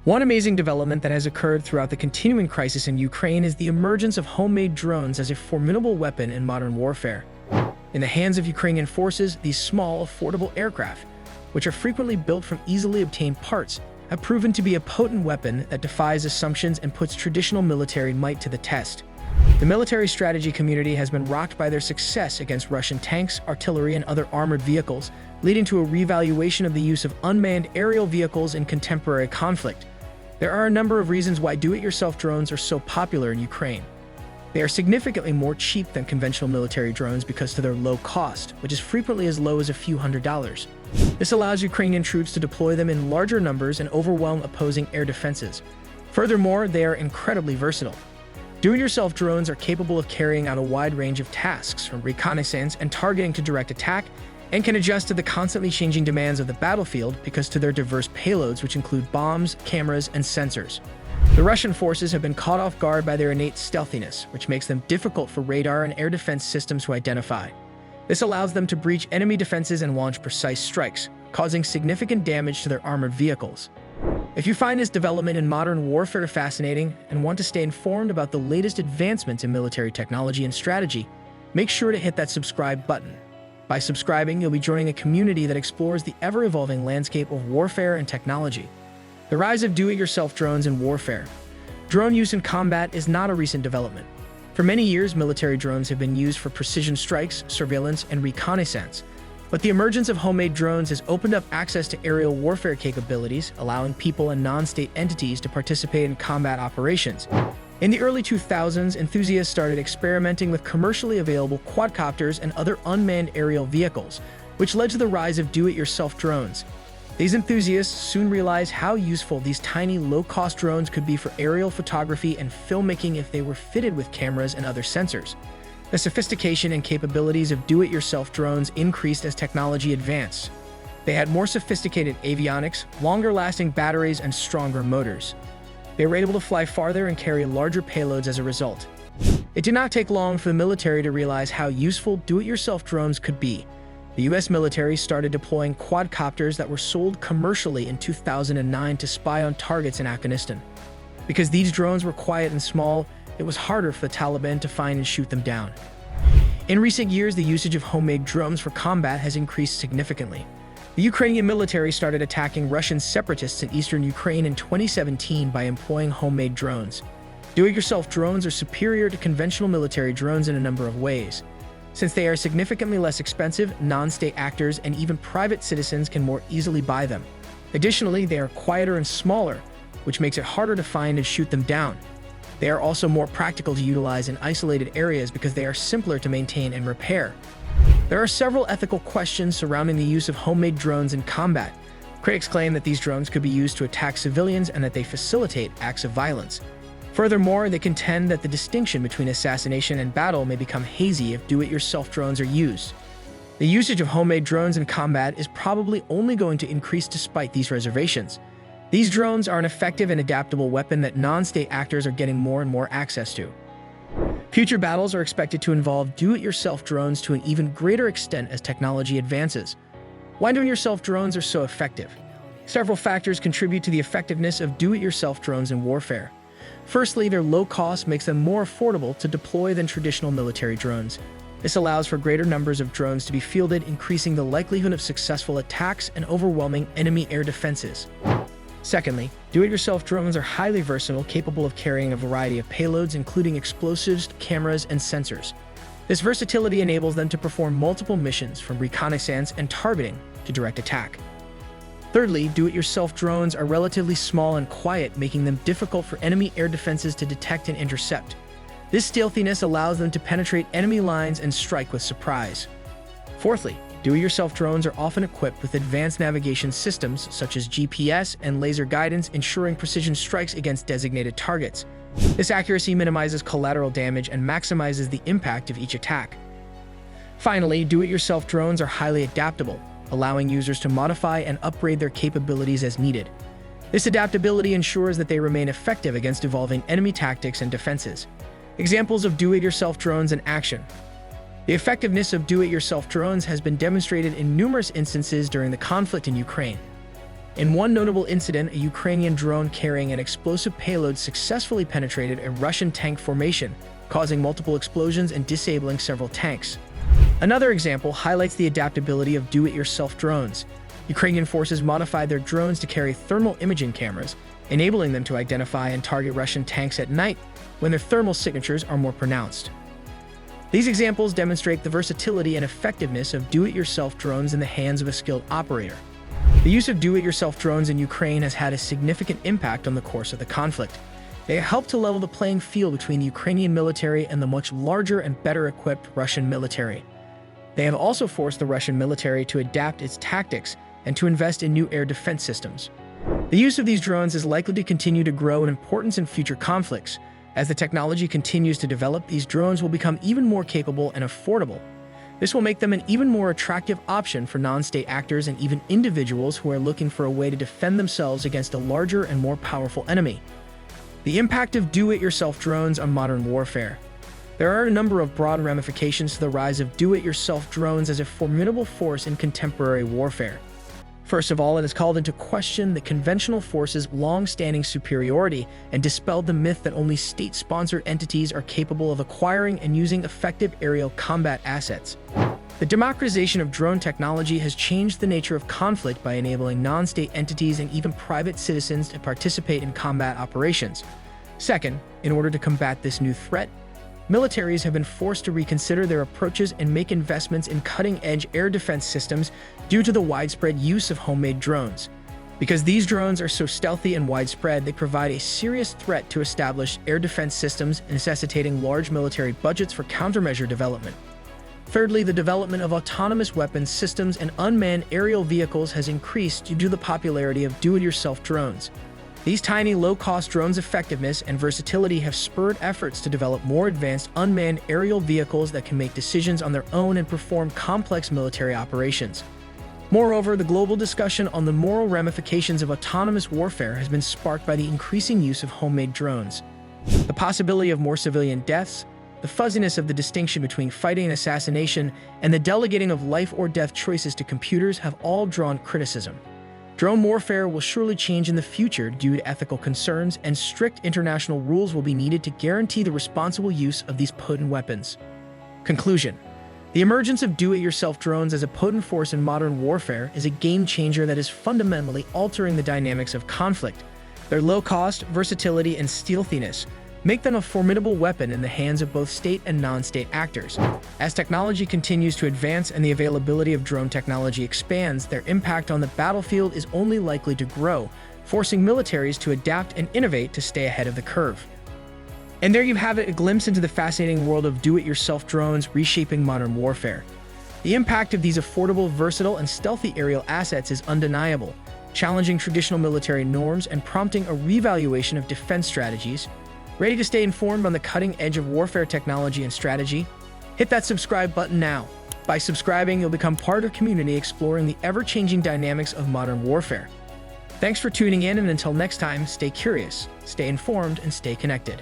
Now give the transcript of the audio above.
One amazing development that has occurred throughout the continuing crisis in Ukraine is the emergence of homemade drones as a formidable weapon in modern warfare. In the hands of Ukrainian forces, these small, affordable aircraft, which are frequently built from easily obtained parts, have proven to be a potent weapon that defies assumptions and puts traditional military might to the test. The military strategy community has been rocked by their success against Russian tanks, artillery, and other armored vehicles, leading to a revaluation of the use of unmanned aerial vehicles in contemporary conflict. There are a number of reasons why do-it-yourself drones are so popular in Ukraine. They are significantly more cheap than conventional military drones because of their low cost, which is frequently as low as a few $100s. This allows Ukrainian troops to deploy them in larger numbers and overwhelm opposing air defenses. Furthermore, they are incredibly versatile. Do-it-yourself drones are capable of carrying out a wide range of tasks, from reconnaissance and targeting to direct attack, and can adjust to the constantly changing demands of the battlefield because of their diverse payloads, which include bombs, cameras, and sensors. The Russian forces have been caught off guard by their innate stealthiness, which makes them difficult for radar and air defense systems to identify. This allows them to breach enemy defenses and launch precise strikes, causing significant damage to their armored vehicles. If you find this development in modern warfare fascinating and want to stay informed about the latest advancements in military technology and strategy, make sure to hit that subscribe button. By subscribing, you'll be joining a community that explores the ever-evolving landscape of warfare and technology. The rise of do-it-yourself drones in warfare. Drone use in combat is not a recent development. For many years, military drones have been used for precision strikes, surveillance, and reconnaissance. But the emergence of homemade drones has opened up access to aerial warfare capabilities, allowing people and non-state entities to participate in combat operations. In the early 2000s, enthusiasts started experimenting with commercially available quadcopters and other unmanned aerial vehicles, which led to the rise of do-it-yourself drones. These enthusiasts soon realized how useful these tiny, low-cost drones could be for aerial photography and filmmaking if they were fitted with cameras and other sensors. The sophistication and capabilities of do-it-yourself drones increased as technology advanced. They had more sophisticated avionics, longer-lasting batteries, and stronger motors. They were able to fly farther and carry larger payloads as a result. It did not take long for the military to realize how useful do-it-yourself drones could be. The US military started deploying quadcopters that were sold commercially in 2009 to spy on targets in Afghanistan. Because these drones were quiet and small, it was harder for the Taliban to find and shoot them down. In recent years, the usage of homemade drones for combat has increased significantly. The Ukrainian military started attacking Russian separatists in eastern Ukraine in 2017 by employing homemade drones. Do-it-yourself drones are superior to conventional military drones in a number of ways. Since they are significantly less expensive, non-state actors and even private citizens can more easily buy them. Additionally, they are quieter and smaller, which makes it harder to find and shoot them down. They are also more practical to utilize in isolated areas because they are simpler to maintain and repair. There are several ethical questions surrounding the use of homemade drones in combat. Critics claim that these drones could be used to attack civilians and that they facilitate acts of violence. Furthermore, they contend that the distinction between assassination and battle may become hazy if do-it-yourself drones are used. The usage of homemade drones in combat is probably only going to increase despite these reservations. These drones are an effective and adaptable weapon that non-state actors are getting more and more access to. Future battles are expected to involve do-it-yourself drones to an even greater extent as technology advances. Why do-it-yourself drones are so effective? Several factors contribute to the effectiveness of do-it-yourself drones in warfare. Firstly, their low cost makes them more affordable to deploy than traditional military drones. This allows for greater numbers of drones to be fielded, increasing the likelihood of successful attacks and overwhelming enemy air defenses. Secondly, do-it-yourself drones are highly versatile, capable of carrying a variety of payloads, including explosives, cameras, and sensors. This versatility enables them to perform multiple missions, from reconnaissance and targeting to direct attack. Thirdly, do-it-yourself drones are relatively small and quiet, making them difficult for enemy air defenses to detect and intercept. This stealthiness allows them to penetrate enemy lines and strike with surprise. Fourthly, do-it-yourself drones are often equipped with advanced navigation systems such as GPS and laser guidance, ensuring precision strikes against designated targets. This accuracy minimizes collateral damage and maximizes the impact of each attack. Finally, do-it-yourself drones are highly adaptable, allowing users to modify and upgrade their capabilities as needed. This adaptability ensures that they remain effective against evolving enemy tactics and defenses. Examples of do-it-yourself drones in action. The effectiveness of do-it-yourself drones has been demonstrated in numerous instances during the conflict in Ukraine. In one notable incident, a Ukrainian drone carrying an explosive payload successfully penetrated a Russian tank formation, causing multiple explosions and disabling several tanks. Another example highlights the adaptability of do-it-yourself drones. Ukrainian forces modified their drones to carry thermal imaging cameras, enabling them to identify and target Russian tanks at night when their thermal signatures are more pronounced. These examples demonstrate the versatility and effectiveness of do-it-yourself drones in the hands of a skilled operator. The use of do-it-yourself drones in Ukraine has had a significant impact on the course of the conflict. They have helped to level the playing field between the Ukrainian military and the much larger and better-equipped Russian military. They have also forced the Russian military to adapt its tactics and to invest in new air defense systems. The use of these drones is likely to continue to grow in importance in future conflicts. As the technology continues to develop, these drones will become even more capable and affordable. This will make them an even more attractive option for non-state actors and even individuals who are looking for a way to defend themselves against a larger and more powerful enemy. The impact of do-it-yourself drones on modern warfare. There are a number of broad ramifications to the rise of do-it-yourself drones as a formidable force in contemporary warfare. First of all, it has called into question the conventional force's long-standing superiority and dispelled the myth that only state-sponsored entities are capable of acquiring and using effective aerial combat assets. The democratization of drone technology has changed the nature of conflict by enabling non-state entities and even private citizens to participate in combat operations. Second, in order to combat this new threat, militaries have been forced to reconsider their approaches and make investments in cutting-edge air defense systems due to the widespread use of homemade drones. Because these drones are so stealthy and widespread, they provide a serious threat to established air defense systems, necessitating large military budgets for countermeasure development. Thirdly, the development of autonomous weapons systems and unmanned aerial vehicles has increased due to the popularity of do-it-yourself drones. These tiny, low-cost drones' effectiveness and versatility have spurred efforts to develop more advanced unmanned aerial vehicles that can make decisions on their own and perform complex military operations. Moreover, the global discussion on the moral ramifications of autonomous warfare has been sparked by the increasing use of homemade drones. The possibility of more civilian deaths, the fuzziness of the distinction between fighting and assassination, and the delegating of life-or-death choices to computers have all drawn criticism. Drone warfare will surely change in the future due to ethical concerns, and strict international rules will be needed to guarantee the responsible use of these potent weapons. Conclusion: the emergence of do-it-yourself drones as a potent force in modern warfare is a game-changer that is fundamentally altering the dynamics of conflict. Their low cost, versatility, and stealthiness make them a formidable weapon in the hands of both state and non-state actors. As technology continues to advance and the availability of drone technology expands, their impact on the battlefield is only likely to grow, forcing militaries to adapt and innovate to stay ahead of the curve. And there you have it, a glimpse into the fascinating world of do-it-yourself drones reshaping modern warfare. The impact of these affordable, versatile, and stealthy aerial assets is undeniable, challenging traditional military norms and prompting a reevaluation of defense strategies. Ready to stay informed on the cutting edge of warfare technology and strategy? Hit that subscribe button now. By subscribing, you'll become part of a community exploring the ever-changing dynamics of modern warfare. Thanks for tuning in, and until next time, stay curious, stay informed, and stay connected.